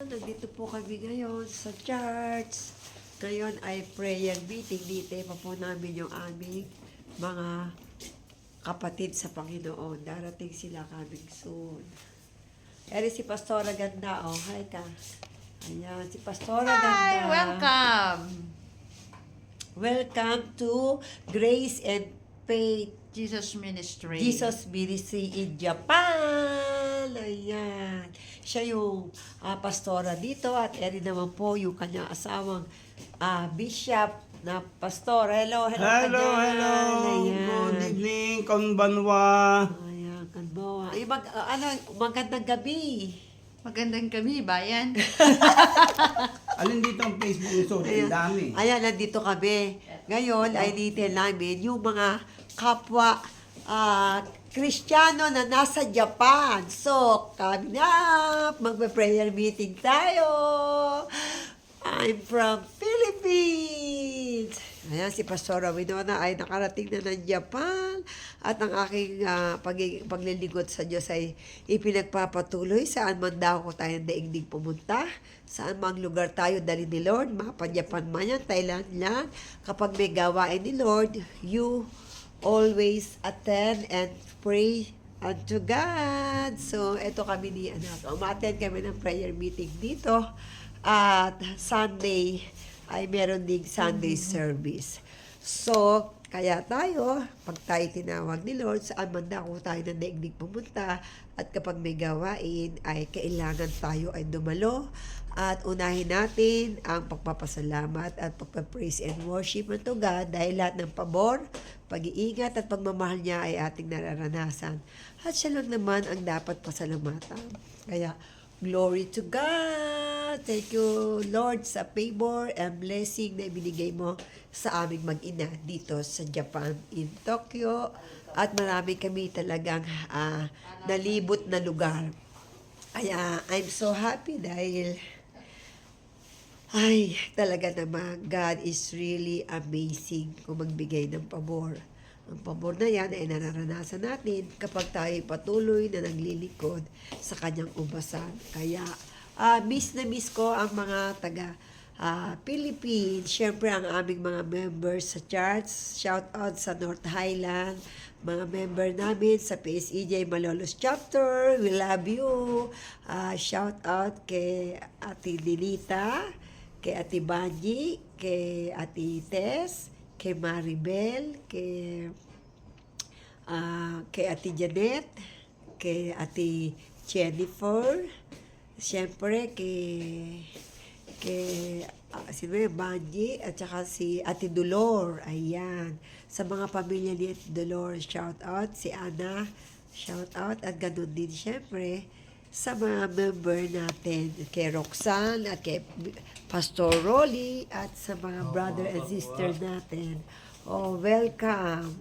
Nandito po kami ngayon sa church. Ngayon ay prayer meeting. Dito pa po namin yung aming mga kapatid sa Panginoon. Darating sila coming soon. Eri si Pastora Ganda. Oh, hi ka. Ayan, si Pastora Ganda. Hi, welcome. Welcome to Grace and Faith Jesus Ministry. Jesus Ministry in Japan. Ayan. Siya yung pastora dito at Eri naman po yung kanyang asawang bishop na pastor. Hello. Hello. Ayan. Good evening, konbanwa. Ayan, kanbawa. Ay, magandang gabi. Magandang kami, bayan. Alin dito ang Facebook nito? Ang dami. Ayan, nandito kami. Ngayon ay detail namin yung mga kapwa Kristiyano na nasa Japan. So, coming up, magpe-prayer meeting tayo. I'm from Philippines. Ayan, si Pastora Winona ay nakarating na ng Japan at ang aking paglilingkod sa Diyos ay ipinagpapatuloy saan man daw ko tayo daigdig pumunta, saan mang lugar tayo dali ni Lord, mapa-Japan man yan, Thailand lang. Kapag may gawain ni Lord, you always attend and pray unto God. So, eto kami ni umattend kami ng prayer meeting dito. At Sunday ay meron ding Sunday service. So, kaya tayo, pag tayo tinawag ni Lord, saan man daw tayo na daigdig pumunta, at kapag may gawain, ay kailangan tayo ay dumalo at unahin natin ang pagpapasalamat at pagpapraise and worship unto God dahil lahat ng pabor, pag-iingat at pagmamahal niya ay ating nararanasan. At siya lang naman ang dapat pasalamatan. Kaya, glory to God! Thank you, Lord, sa favor and blessing na ibinigay mo sa aming mag-ina dito sa Japan, in Tokyo. At marami kami talagang nalibot na lugar. Kaya, I'm so happy dahil ay, talaga naman, God is really amazing kung magbigay ng pabor. Ang pabor na yan ay nararanasan natin kapag tayo patuloy na naglilingkod sa kanyang ubasan. Kaya, miss na miss ko ang mga taga Philippines. Siyempre, ang aming mga members sa church. Shout out sa North Highland. Mga member namin sa PSEJ Malolos Chapter. We love you. Shout out kay Ate Dilita, kay Ate Banji, kay Ate Tess, kay Maribel, kay Ate Janet, kay Ate Jennifer, siyempre kay sino yung Banji, at saka si Ate Dolor. Ayan. Sa mga pamilya ni Ate Dolor, shout out. Si Ana, shout out. At ganun din, siyempre, sa mga member natin, kay Roxanne at kay Pastor Rolly at sa mga brother and sister natin. Oh, welcome